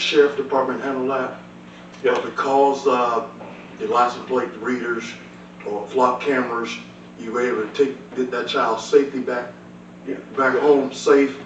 sheriff department handle that? Yeah. Because the license plate readers or flock cameras, you were able to get that child's safety back home safe.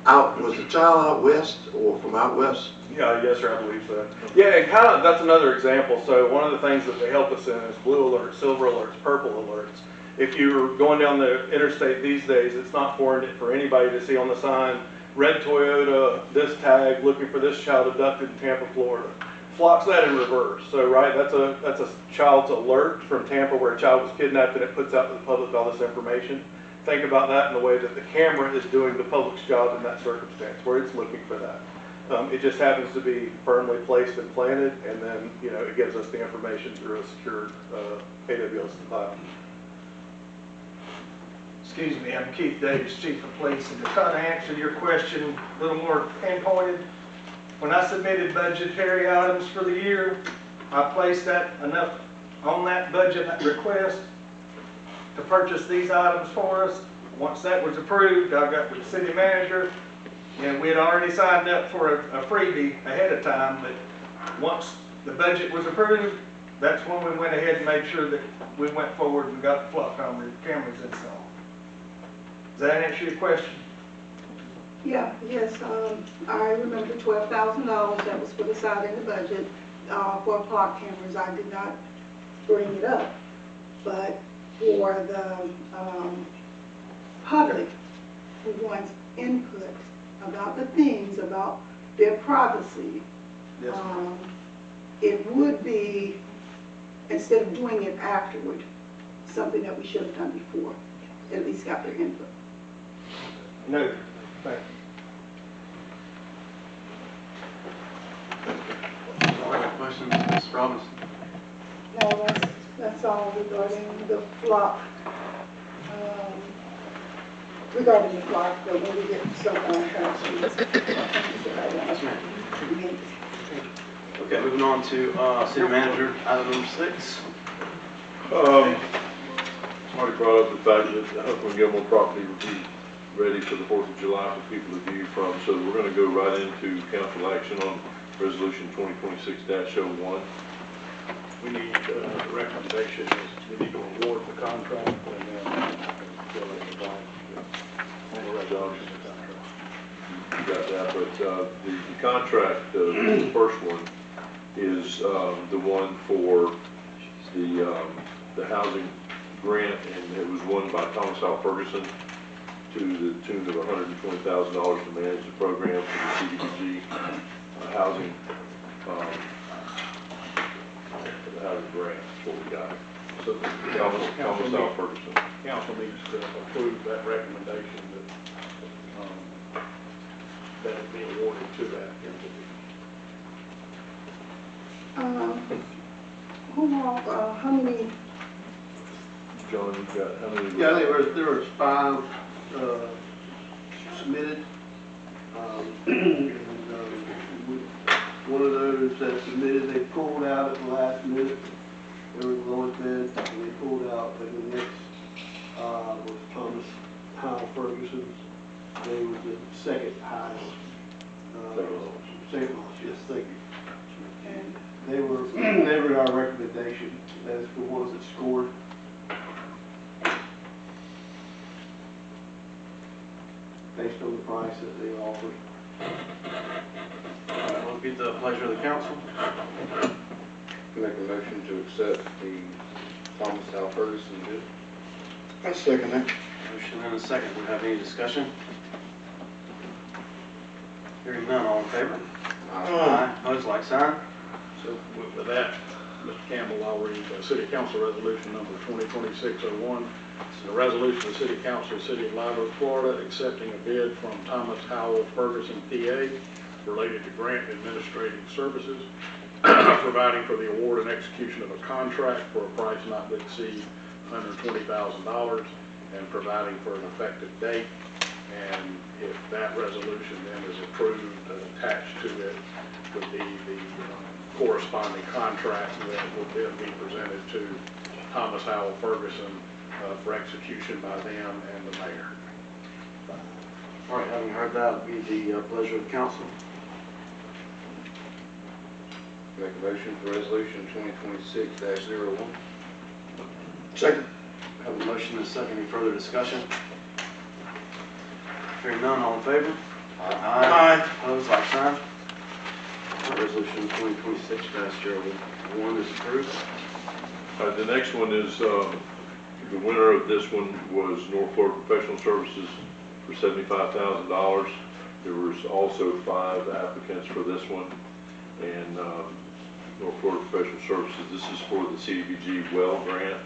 Was the child out west or from out west? Yeah, yes, sir, I believe so. Yeah, and kind of, that's another example. So one of the things that they help us in is blue alerts, silver alerts, purple alerts. If you're going down the interstate these days, it's not foreign for anybody to see on the sign, red Toyota, this tag, looking for this child abducted in Tampa, Florida. Flocks that in reverse. So, right, that's a child's alert from Tampa where a child was kidnapped, and it puts out to the public all this information. Think about that in the way that the camera is doing the public's job in that circumstance, where it's looking for that. It just happens to be firmly placed and planted, and then, you know, it gives us the information through a secured AWS file. Excuse me, I'm Keith Davis, Chief of Police, and to try to answer your question a little more pinpointed, when I submitted budgetary items for the year, I placed that enough on that budget request to purchase these items for us. Once that was approved, I got with the city manager, and we had already signed up for a freebie ahead of time, but once the budget was approved, that's when we went ahead and made sure that we went forward and got the flock cameras installed. Does that answer your question? Yeah, yes, I remember $12,000 that was put aside in the budget for flock cameras. I did not bring it up, but for the public who wants input about the things, about their privacy, Yes. it would be, instead of doing it afterward, something that we should have done before, at least got their input. No, thank you. All right, questions, Ms. Robinson? No, that's all regarding the flock. Regarding the flock, but when we get stuff on our house. Yes, ma'am. Okay, moving on to city manager, item number 6. Marty brought up the fact that Huffman Gilmore property will be ready for the 4th of July for people to view from, so we're going to go right into council action on resolution 2026-01. We need a recommendation is we need to award the contract and then fill in the blank on the resolution of the contract. You got that, but the contract, the first one, is the one for the housing grant, and it was won by Thomas Howell Ferguson to the tune of $120,000 to manage the program for the CDBG housing grant. That's what we got. So the Thomas Howell Ferguson. council needs to approve that recommendation that it be awarded to that entity. How many? John, you've got how many? Yeah, there was 5 submitted. One of those that submitted, they pulled out at the last minute. They were the lowest bid, and they pulled out. And the next was Thomas Howell Ferguson. They were the second highest. Second lowest, yes, thank you. And they were our recommendation as the ones that scored. Based on the price that they offered. All right, we'll get the pleasure of the council. Make a motion to accept the Thomas Howell Ferguson bid. I second that. Motion and a second. Do we have any discussion? Hearing none, all in favor? Aye. Opposed, like sign. So with that, Mr. Campbell, I'll read City Council Resolution number 2026-01. It's a resolution of the City Council of the City of Live Oak, Florida, accepting a bid from Thomas Howell Ferguson, PA, related to grant administrative services, providing for the award and execution of a contract for a price not to exceed $120,000, and providing for an effective date. And if that resolution then is approved, attached to it would be the corresponding contract that will then be presented to Thomas Howell Ferguson for execution by them and the mayor. All right, having heard that, it'll be the pleasure of the council. Make a motion for resolution 2026-01. Second. Have a motion and a second. Any further discussion? Hearing none, all in favor? Aye. Opposed, like sign. Resolution 2026-01 is approved. The next one is, the winner of this one was North Florida Professional Services for $75,000. There was also 5 applicants for this one. And North Florida Professional Services, this is for the CDBG well grant,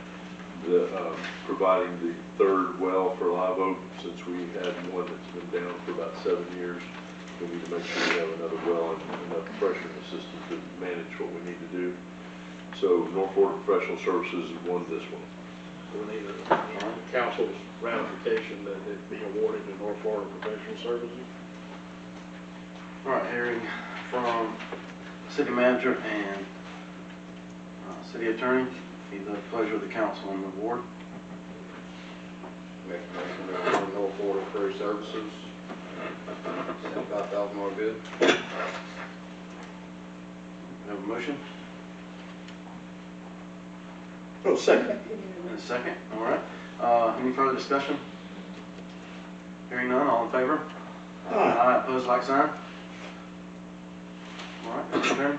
providing the 3rd well for Live Oak, since we had one that's been down for about 7 years. We need to make sure we have another well and enough pressure in the system to manage what we need to do. So North Florida Professional Services won this one. We need a council's ratification that it be awarded to North Florida Professional Services. All right, hearing from city manager and city attorney, be the pleasure of the council on the board. Make a motion to award North Florida Prairie Services $75,000 bid. Have a motion Oh, second. and a second. All right. Any further discussion? Hearing none, all in favor? Aye. Opposed, like sign. All right, Mr. Attorney.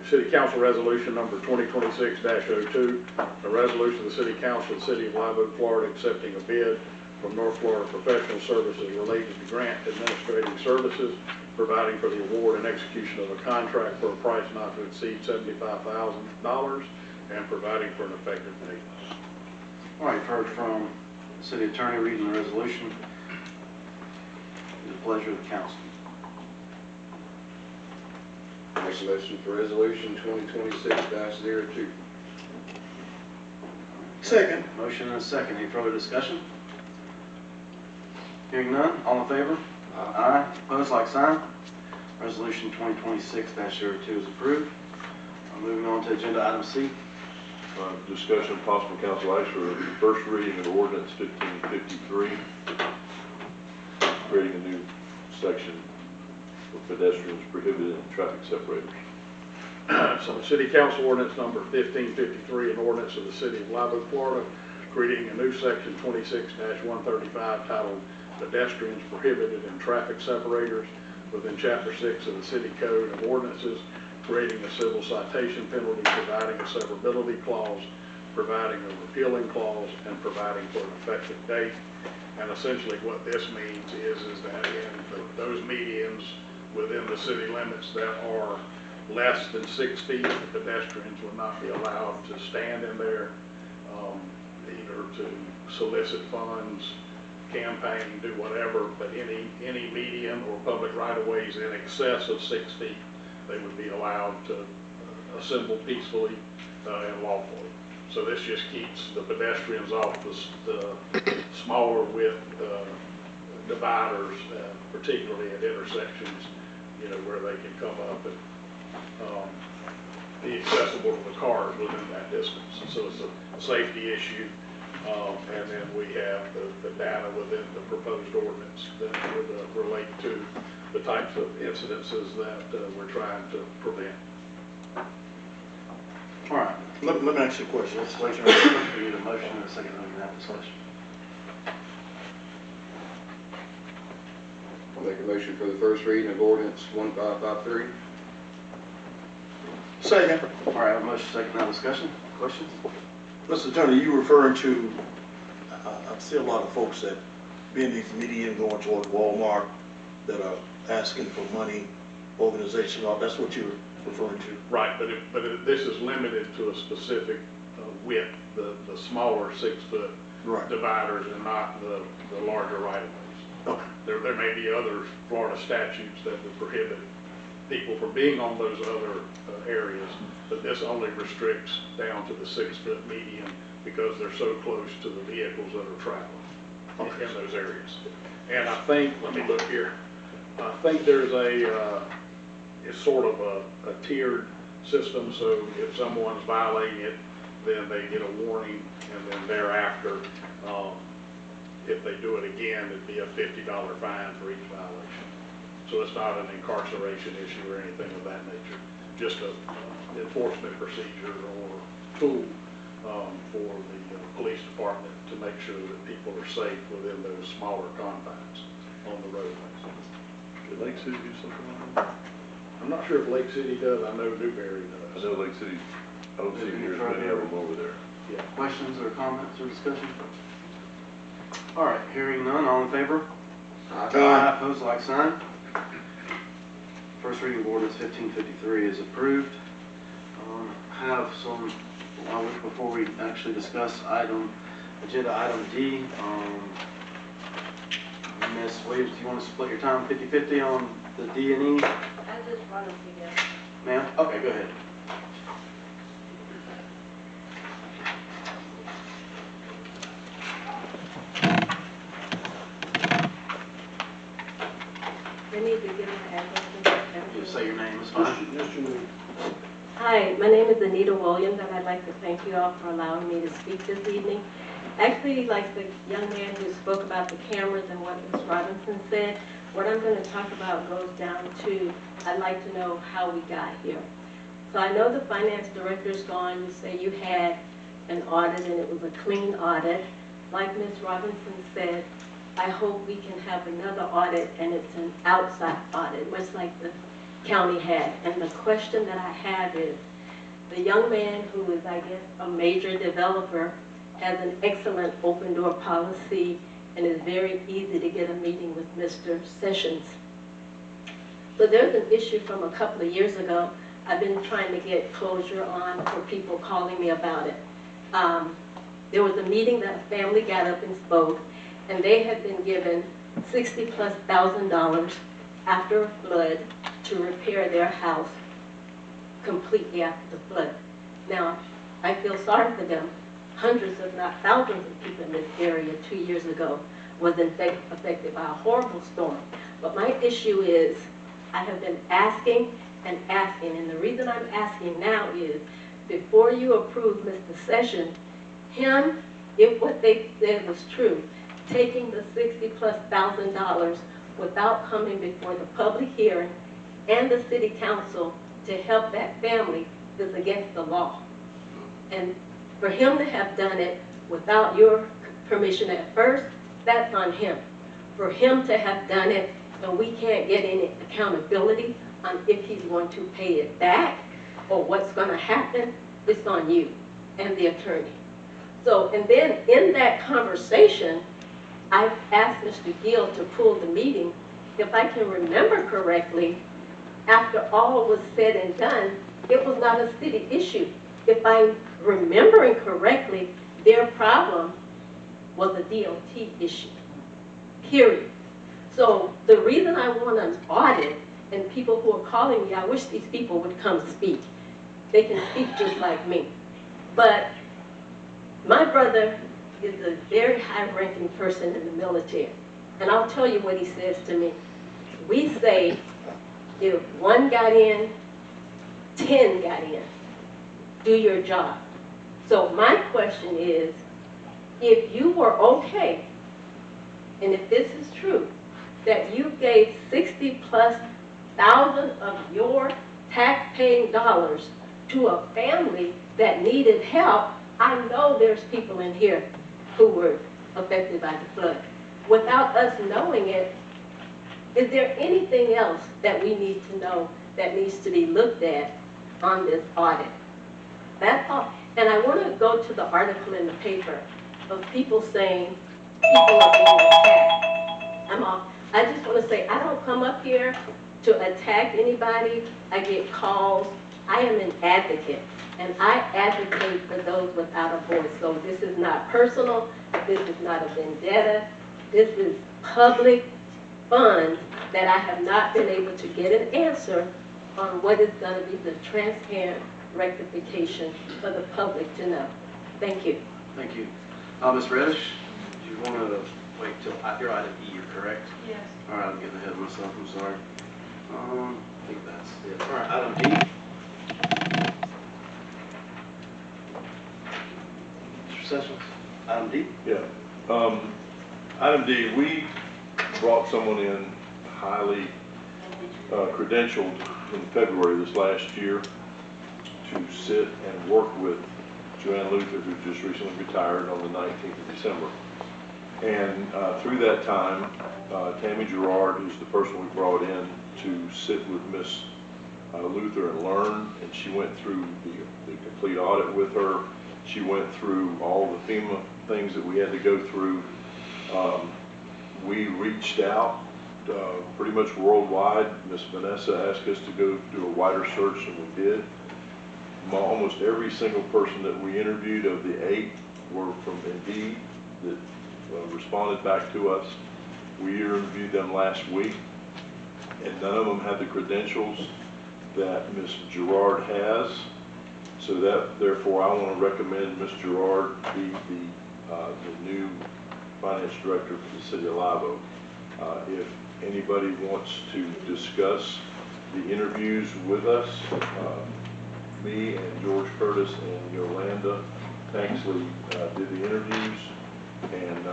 City Council Resolution number 2026-02, a resolution of the City Council of the City of Live Oak, Florida, accepting a bid from North Florida Professional Services related to grant administrative services, providing for the award and execution of a contract for a price not to exceed $75,000, and providing for an effective date. All right, you've heard from the city attorney reading the resolution. It's the pleasure of the council. Make a motion for resolution 2026-02. Second. Motion and a second. Any further discussion? Hearing none, all in favor? Aye. Opposed, like sign. Resolution 2026-02 is approved. Moving on to agenda item C. Discussion of possible council action for the first reading of ordinance 1553, creating a new section for pedestrians prohibited in traffic separators. So City Council Ordinance number 1553, an ordinance of the City of Live Oak, Florida, creating a new section 26-135 titled Pedestrians Prohibited in Traffic Separators within Chapter 6 of the City Code of Ordinances, creating a civil citation penalty, providing a severability clause, providing a repealing clause, and providing for an effective date. And essentially what this means is that in those medians within the city limits that are less than 6 feet, the pedestrians would not be allowed to stand in there, either to solicit funds, campaign, do whatever, but any median or public right-of-ways in excess of 6 feet, they would be allowed to assemble peacefully and lawfully. So this just keeps the pedestrians off the smaller width dividers, particularly at intersections, where they can come up and be accessible to the cars within that distance. So it's a safety issue. And then we have the data within the proposed ordinance that would relate to the types of incidences that we're trying to prevent. All right. Let me ask you a question. We need a motion and a second. We can have discussion. I'll make a motion for the first reading of ordinance 1553. Second. All right, I have a motion, second, now discussion. Questions? Mr. Attorney, you referring to, I see a lot of folks that be in these median going toward Walmart that are asking for money, organization, that's what you're referring to? Right, but this is limited to a specific width, the smaller 6-foot Right. dividers and not the larger right-of-ways. Okay. There may be other Florida statutes that would prohibit people from being on those other areas, but this only restricts down to the 6-foot median because they're so close to the vehicles that are traveling in those areas. And I think, let me look here, I think there's it's sort of a tiered system, so if someone's violating it, then they get a warning, and then thereafter, if they do it again, it'd be a $50 fine for each violation. So it's not an incarceration issue or anything of that nature. just a enforcement procedure or tool for the police department to make sure that people are safe within those smaller confines on the roadways. Did Lake City do something like that? I'm not sure if Lake City does, I know Newberry I does. know Lake City, I don't see there's many of them over there. Yeah. Questions or comments or discussion? All right, hearing none, all in favor? Aye. Opposed, like sign. First reading of ordinance 1553 is approved. Have some, before we actually discuss agenda item D, Ms. Williams, do you want to split your time 50-50 on the D and E? I just want to figure. Ma'am? Okay, go ahead. I need to give my address. Just say your name, it's fine. Just your name. Hi, my name is Anita Williams, and I'd like to thank you all for allowing me to speak this evening. Actually, like the young man who spoke about the cameras and what Ms. Robinson said, what I'm going to talk about goes down to, I'd like to know how we got here. So I know the finance director's gone. You say you had an audit and it was a clean audit. Like Ms. Robinson said, I hope we can have another audit and it's an outside audit, much like the county had. And the question that I have is, the young man who is, I guess, a major developer has an excellent open door policy and is very easy to get a meeting with Mr. Sessions. So there's an issue from a couple of years ago I've been trying to get closure on for people calling me about it. There was a meeting that a family got up and spoke, and they had been given $60,000+ after a flood to repair their house completely after the flood. Now, I feel sorry for them. Hundreds, if not thousands of people in this area 2 years ago was affected by a horrible storm. But my issue is, I have been asking and asking, and the reason I'm asking now is, before you approve Mr. Sessions, him, if what they said was true, taking the $60,000+ without coming before the public hearing and the city council to help that family is against the law. And for him to have done it without your permission at first, that's on him. For him to have done it and we can't get any accountability on if he's going to pay it back or what's going to happen, it's on you and the attorney. So, and then in that conversation, I've asked Mr. Gill to pull the meeting. If I can remember correctly, after all was said and done, it was not a city issue. If I'm remembering correctly, their problem was a DOT issue, period. So the reason I want an audit, and people who are calling me, I wish these people would come speak. They can speak just like me. But my brother is a very high-ranking person in the military. And I'll tell you what he says to me. We say, if one got in, 10 got in. Do your job. So my question is, if you were okay, and if this is true, that you gave $60,000+ of your tax-paying dollars to a family that needed help, I know there's people in here who were affected by the flood. Without us knowing it, is there anything else that we need to know that needs to be looked at on this audit? That's all. And I want to go to the article in the paper of people saying people are being attacked. I'm off. I just want to say, I don't come up here to attack anybody. I get calls. I am an advocate, and I advocate for those without a voice. So this is not personal. This is not a vendetta. This is public funds that I have not been able to get an answer on what is going to be the transparent rectification for the public to know. Thank you. Thank you. Ms. Reddish, do you want to wait till you're item E, correct? Yes. All right, I'm getting ahead of myself, I'm sorry. I think that's it. All right, item D. Mr. Sessions, item D. Yeah. Item D, we brought someone in highly credentialed in February this last year to sit and work with Joanne Luther, who just recently retired on the 19th of December. And through that time, Tammy Gerard, who's the person we brought in to sit with Miss Luther and learn, and she went through the complete audit with her. She went through all the FEMA things that we had to go through. We reached out pretty much worldwide. Miss Vanessa asked us to go do a wider search than we did. Almost every single person that we interviewed of the 8 were from Indeed that responded back to us. We interviewed them last week, and none of them had the credentials that Ms. Gerard has. So that, therefore, I want to recommend Ms. Gerard be the new finance director for the city of Live Oak. If anybody wants to discuss the interviews with us, me and George Curtis and Yolanda Tanksley did the interviews, and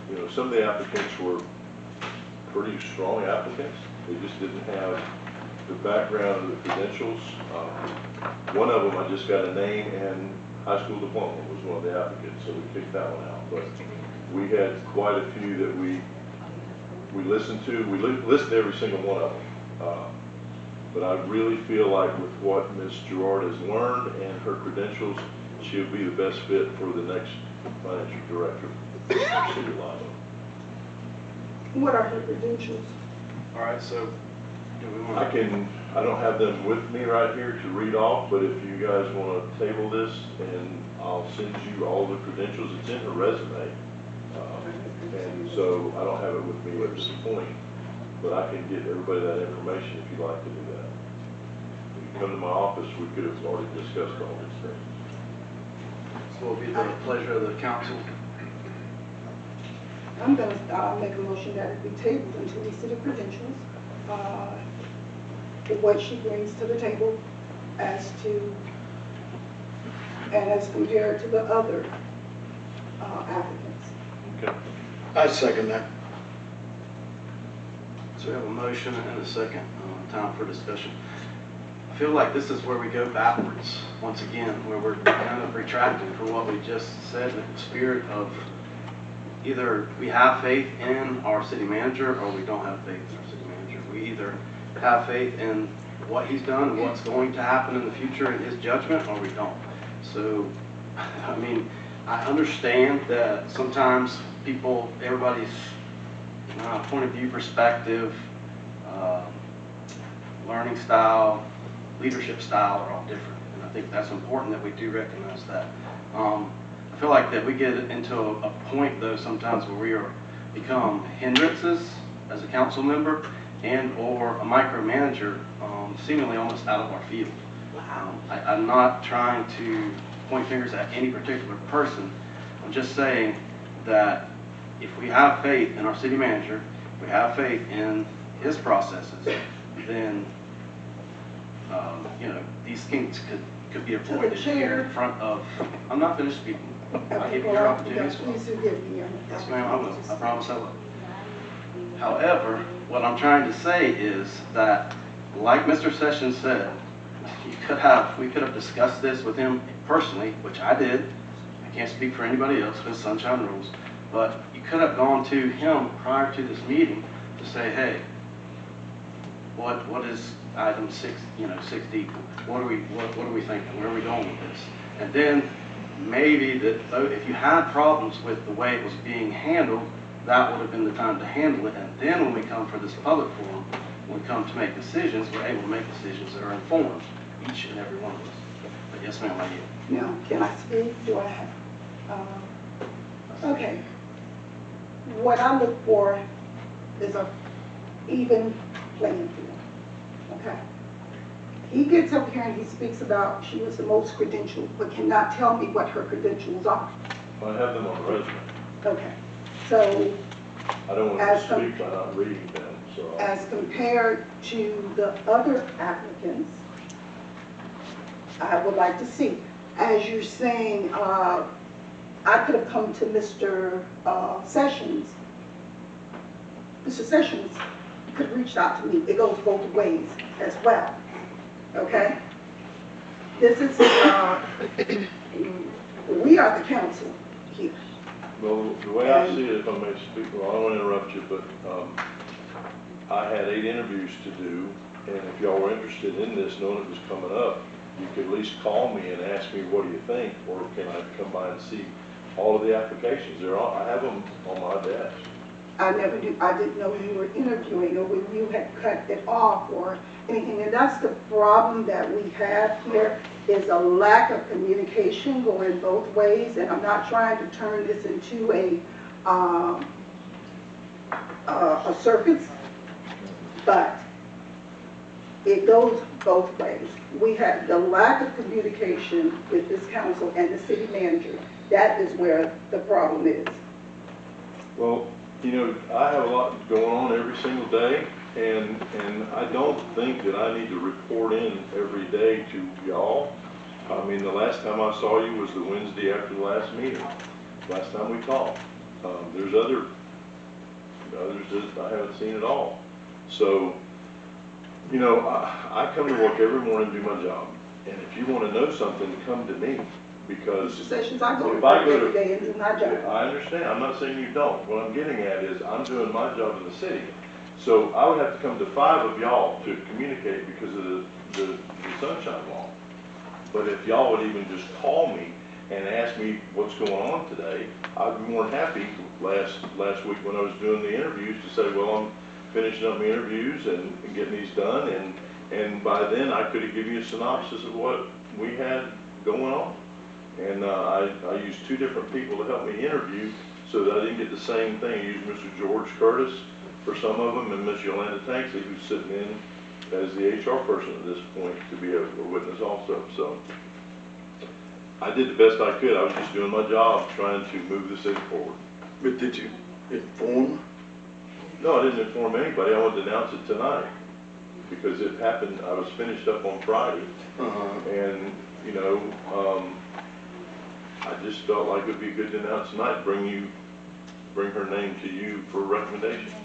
you know, some of the applicants were pretty strong applicants. They just didn't have the background or the credentials. One of them, I just got a name and high school diploma was one of the applicants, so we kicked that one out. But we had quite a few that we listened to. We listened to every single one of them. But I really feel like with what Ms. Gerard has learned and her credentials, she'll be the best fit for the next financial director for the city of Live Oak. What are her credentials? All right, so do we want I don't have them with me right here to read off, but if you guys want to table this, and I'll send you all the credentials. It's in her resume. And so I don't have it with me at this point, but I can get everybody that information if you'd like to do that. If you come to my office, we could have already discussed all these things. So will be the pleasure of the council. I'm gonna make a motion that it be tabled until we see the credentials, what she brings to the table as to, and as compared to the other applicants. Okay. I second that. So we have a motion and a second. Time for discussion. I feel like this is where we go backwards once again, where we're kind of retracting for what we just said in the spirit of either we have faith in our city manager or we don't have faith in our city manager. We either have faith in what he's done and what's going to happen in the future in his judgment, or we don't. So, I mean, I understand that sometimes people, everybody's point of view, perspective, learning style, leadership style are all different. And I think that's important that we do recognize that. I feel like that we get into a point though sometimes where we are become hindrances as a council member and or a micromanager, seemingly almost out of our field. I'm not trying to point fingers at any particular person. I'm just saying that if we have faith in our city manager, if we have faith in his processes, then you know, these things could be avoided here in front of. I'm not finished speaking. I'll give you your opportunity as well. Please forgive me. Yes, ma'am, I will. I promise I will. However, what I'm trying to say is that, like Mr. Sessions said, we could have discussed this with him personally, which I did. I can't speak for anybody else because sunshine rules. But you could have gone to him prior to this meeting to say, hey, what is item 6D? What are we thinking? Where are we going with this? And then maybe that if you had problems with the way it was being handled, that would have been the time to handle it. And then when we come for this public forum, when we come to make decisions, we're able to make decisions that are informed, each and every one of us. But yes, ma'am, I yield. Now, can I speak? Do I have? Okay. What I look for is a even playing field. Okay. He gets up here and he speaks about she was the most credentialed, but cannot tell me what her credentials are. I have them on the resume. Okay. So, I don't want to speak by not reading them, so. as compared to the other applicants, I would like to see. As you're saying, I could have come to Mr. Sessions. Mr. Sessions could have reached out to me. It goes both ways as well. okay? This is, we are the council here. Well, the way I see it, if I may speak, well, I don't want to interrupt you, but I had 8 interviews to do, and if y'all were interested in this, knowing it was coming up, you could at least call me and ask me, what do you think? Or can I come by and see all of the applications? They're all, I have them on my desk. I never knew, I didn't know you were interviewing or when you had cut it off or anything. And that's the problem that we have here, is a lack of communication going both ways. And I'm not trying to turn this into a circus, but it goes both ways. We have the lack of communication with this council and the city manager. That is where the problem is. Well, you know, I have a lot going on every single day, and I don't think that I need to report in every day to y'all. I mean, the last time I saw you was the Wednesday after the last meeting, last time we talked. There's others that I haven't seen at all. So, you know, I come to work every morning and do my job, and if you want to know something, come to me, because Mr. Sessions, I go to if I work go to- every day and do my job. I understand, I'm not saying you don't. What I'm getting at is, I'm doing my job in the city. So I would have to come to 5 of y'all to communicate because of the sunshine law. But if y'all would even just call me and ask me what's going on today, I'd be more than happy, last week when I was doing the interviews, to say, well, I'm finishing up my interviews and getting these done, and by then I could have given you a synopsis of what we had going on. And I used 2 different people to help me interview so that I didn't get the same thing. I used Mr. George Curtis for some of them, and Miss Yolanda Tanksy, who's sitting in as the HR person at this point, to be a witness also. So I did the best I could. I was just doing my job, trying to move the city forward. But did you inform? No, I didn't inform anybody. I wanted to announce it tonight because it happened. I was finished up on Friday, and you know, I just felt like it would be good to announce tonight, bring her name to you for recommendation.